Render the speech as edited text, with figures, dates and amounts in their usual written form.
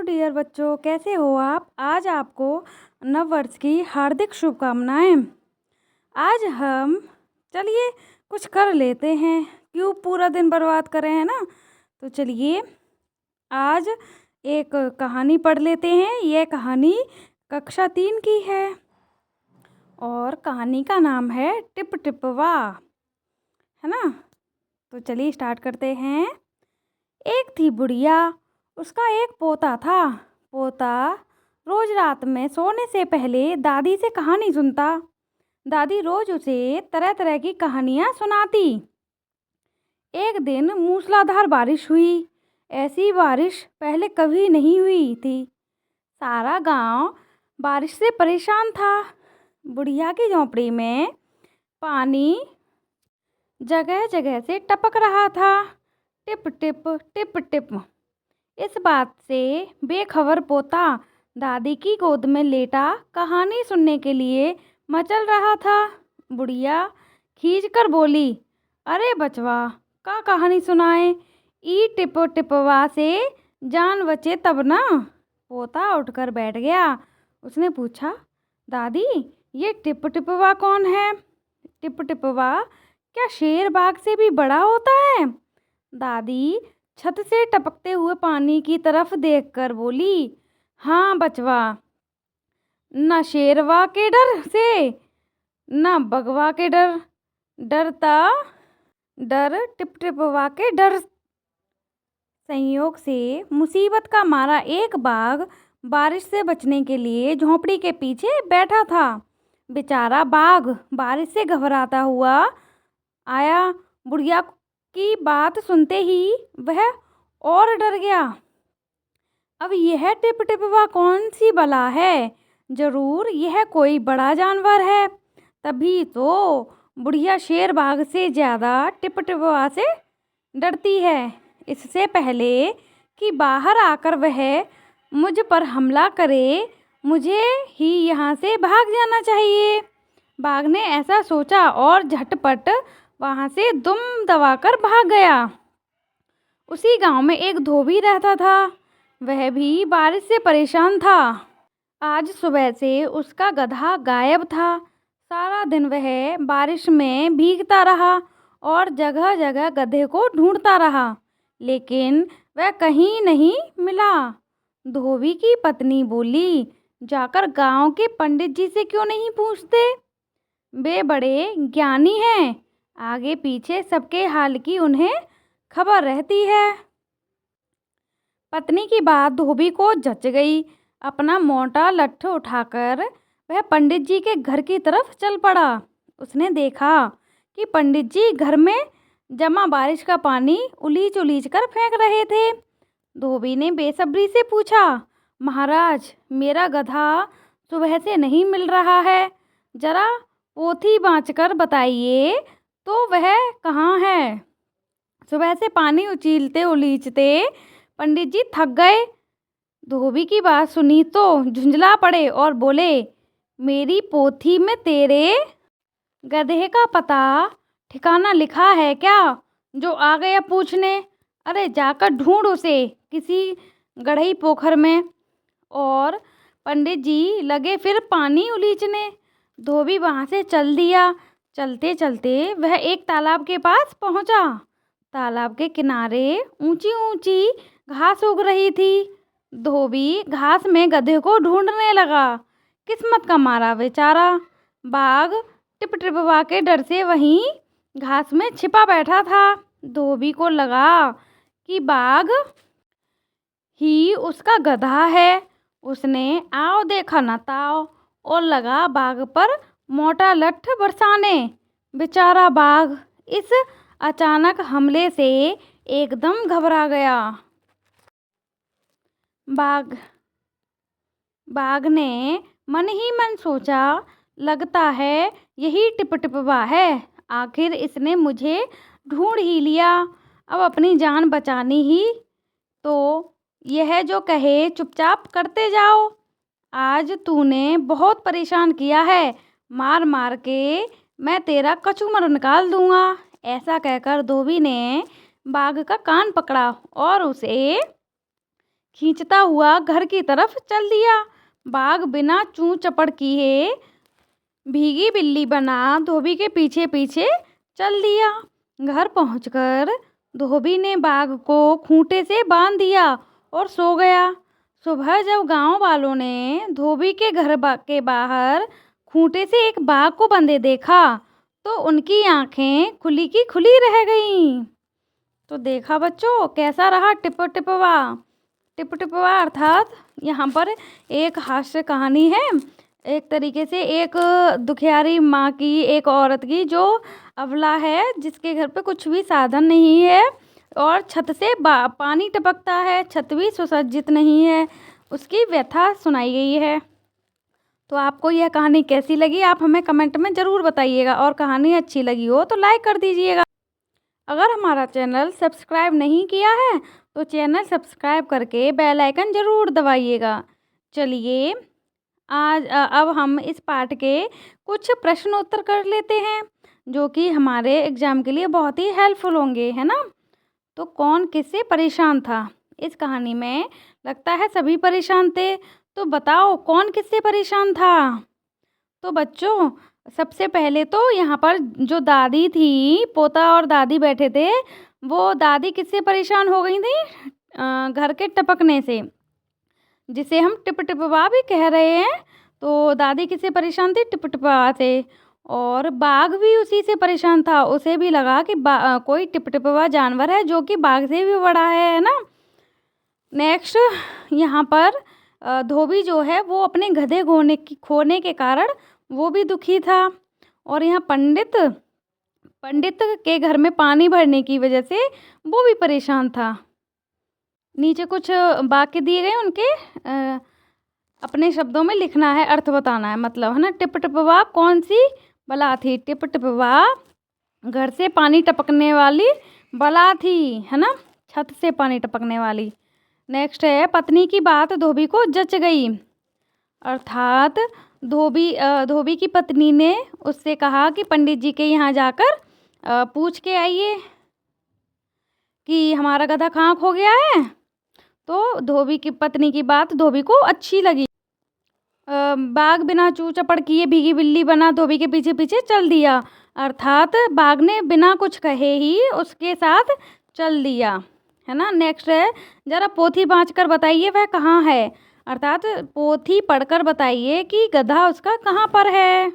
Hello dear बच्चों, कैसे हो आप। आज आपको नव वर्ष की हार्दिक शुभकामनाएं। आज हम चलिए कुछ कर लेते हैं, क्यों पूरा दिन बर्बाद करें, है ना। तो चलिए आज एक कहानी पढ़ लेते हैं। यह कहानी कक्षा 3 की है और कहानी का नाम है टिप टिपवा, है ना। तो चलिए स्टार्ट करते हैं। एक थी बुढ़िया, उसका एक पोता था। पोता रोज रात में सोने से पहले दादी से कहानी सुनता। दादी रोज उसे तरह तरह की कहानियाँ सुनाती। एक दिन मूसलाधार बारिश हुई। ऐसी बारिश पहले कभी नहीं हुई थी। सारा गांव बारिश से परेशान था। बुढ़िया की झोंपड़ी में पानी जगह जगह से टपक रहा था, टिप टिप टिप टिप। इस बात से बेखबर पोता दादी की गोद में लेटा कहानी सुनने के लिए मचल रहा था। बुढ़िया खींच कर बोली, अरे बचवा, का कहानी सुनाए। ई टिप टिपवा से जान बचे तब ना। पोता उठकर बैठ गया। उसने पूछा, दादी ये टिप टिपवा कौन है। टिप टिपवा क्या शेर बाघ से भी बड़ा होता है। दादी छत से टपकते हुए पानी की तरफ देखकर बोली, हाँ बचवा, न शेरवा के डर से न बगवा के डरता डर टिप टिपवा के डर। संयोग से मुसीबत का मारा एक बाघ बारिश से बचने के लिए झोंपड़ी के पीछे बैठा था। बेचारा बाघ बारिश से घबराता हुआ आया। बुढ़िया की बात सुनते ही वह और डर गया। अब यह टिप टिपवा कौन सी बला है, जरूर यह कोई बड़ा जानवर है। तभी तो बुढ़िया शेर बाघ से ज़्यादा टिप टिपवा से डरती है। इससे पहले कि बाहर आकर वह मुझ पर हमला करे, मुझे ही यहाँ से भाग जाना चाहिए। बाघ ने ऐसा सोचा और झटपट वहाँ से दुम दबाकर भाग गया। उसी गांव में एक धोबी रहता था। वह भी बारिश से परेशान था। आज सुबह से उसका गधा गायब था। सारा दिन वह बारिश में भीगता रहा और जगह जगह गधे को ढूंढता रहा, लेकिन वह कहीं नहीं मिला। धोबी की पत्नी बोली, जाकर गांव के पंडित जी से क्यों नहीं पूछते, वे बड़े ज्ञानी हैं। आगे पीछे सबके हाल की उन्हें खबर रहती है। पत्नी की बात धोबी को जच गई। अपना मोटा लट्ठ उठाकर वह पंडित जी के घर की तरफ चल पड़ा। उसने देखा कि पंडित जी घर में जमा बारिश का पानी उलीच उलीच कर फेंक रहे थे। धोबी ने बेसब्री से पूछा, महाराज, मेरा गधा सुबह से नहीं मिल रहा है, जरा पोथी बाँचकर बताइए तो वह कहाँ है। सुबह से पानी उछीलते उलीचते पंडित जी थक गए। धोबी की बात सुनी तो झुंझला पड़े और बोले, मेरी पोथी में तेरे गधे का पता ठिकाना लिखा है क्या, जो आ गया पूछने। अरे जाकर ढूंढ उसे किसी गढ़ई पोखर में। और पंडित जी लगे फिर पानी उलीचने। धोबी वहाँ से चल दिया। चलते चलते वह एक तालाब के पास पहुँचा। तालाब के किनारे ऊंची ऊंची घास उग रही थी। धोबी घास में गधे को ढूंढने लगा। किस्मत का मारा बेचारा बाघ टिप टिपवा के डर से वहीं घास में छिपा बैठा था। धोबी को लगा कि बाघ ही उसका गधा है। उसने आओ देखा न ताओ और लगा बाघ पर मोटा लट्ठ बरसाने। बेचारा बाघ इस अचानक हमले से एकदम घबरा गया। बाघ ने मन ही मन सोचा, लगता है यही टिप टिपवा है। आखिर इसने मुझे ढूंढ ही लिया। अब अपनी जान बचानी ही तो यह जो कहे चुपचाप करते जाओ। आज तूने बहुत परेशान किया है, मार मार के मैं तेरा कचूमर निकाल दूंगा। ऐसा कहकर धोबी ने बाघ का कान पकड़ा और उसे खींचता हुआ घर की तरफ चल दिया। बाघ बिना चूं चपड़ किए भीगी बिल्ली बना धोबी के पीछे पीछे चल दिया। घर पहुंचकर धोबी ने बाघ को खूंटे से बांध दिया और सो गया। सुबह जब गांव वालों ने धोबी के घर के बाहर खूंटे से एक बाघ को बंधे देखा तो उनकी आंखें खुली की खुली रह गईं। तो देखा बच्चों, कैसा रहा टिप टिपवा। टिप टिपवा अर्थात यहाँ पर एक हास्य कहानी है। एक तरीके से एक दुखियारी माँ की, एक औरत की जो अबला है, जिसके घर पे कुछ भी साधन नहीं है और छत से पानी टपकता है, छत भी सुसज्जित नहीं है, उसकी व्यथा सुनाई गई है। तो आपको यह कहानी कैसी लगी आप हमें कमेंट में ज़रूर बताइएगा, और कहानी अच्छी लगी हो तो लाइक कर दीजिएगा। अगर हमारा चैनल सब्सक्राइब नहीं किया है तो चैनल सब्सक्राइब करके बेल आइकन ज़रूर दबाइएगा। चलिए अब हम इस पाठ के कुछ प्रश्न उत्तर कर लेते हैं, जो कि हमारे एग्ज़ाम के लिए बहुत ही हेल्पफुल होंगे, है ना। तो कौन किससे परेशान था इस कहानी में? लगता है सभी परेशान थे। तो बताओ कौन किससे परेशान था? तो बच्चों, सबसे पहले तो यहाँ पर जो दादी थी, पोता और दादी बैठे थे, वो दादी किससे परेशान हो गई थी? घर के टपकने से, जिसे हम टिप टिपवा भी कह रहे हैं। तो दादी किससे परेशान थी? टिप टिपवा से। और बाघ भी उसी से परेशान था, उसे भी लगा कि कोई टिप टिपवा जानवर है जो कि बाघ से भी बड़ा है ना। नेक्स्ट, यहाँ पर धोबी जो है वो अपने गधे खोने के कारण वो भी दुखी था। और यहाँ पंडित के घर में पानी भरने की वजह से वो भी परेशान था। नीचे कुछ वाक्य दिए गए, उनके अपने शब्दों में लिखना है, अर्थ बताना है, मतलब, है ना। टिप टिपवा कौन सी बला थी? टिप टिपवा घर से पानी टपकने वाली बला थी, है ना, छत से पानी टपकने वाली। नेक्स्ट है, पत्नी की बात धोबी को जच गई, अर्थात धोबी की पत्नी ने उससे कहा कि पंडित जी के यहाँ जाकर पूछ के आइए कि हमारा गधा कहाँ खो गया है। तो धोबी की पत्नी की बात धोबी को अच्छी लगी। बाघ बिना चू चपड़ किए भीगी बिल्ली बना धोबी के पीछे पीछे चल दिया, अर्थात बाघ ने बिना कुछ कहे ही उसके साथ चल दिया, है ना। नेक्स्ट है, जरा पोथी बाँच कर बताइए वह कहाँ है, अर्थात पोथी पढ़कर बताइए कि गधा उसका कहाँ पर है।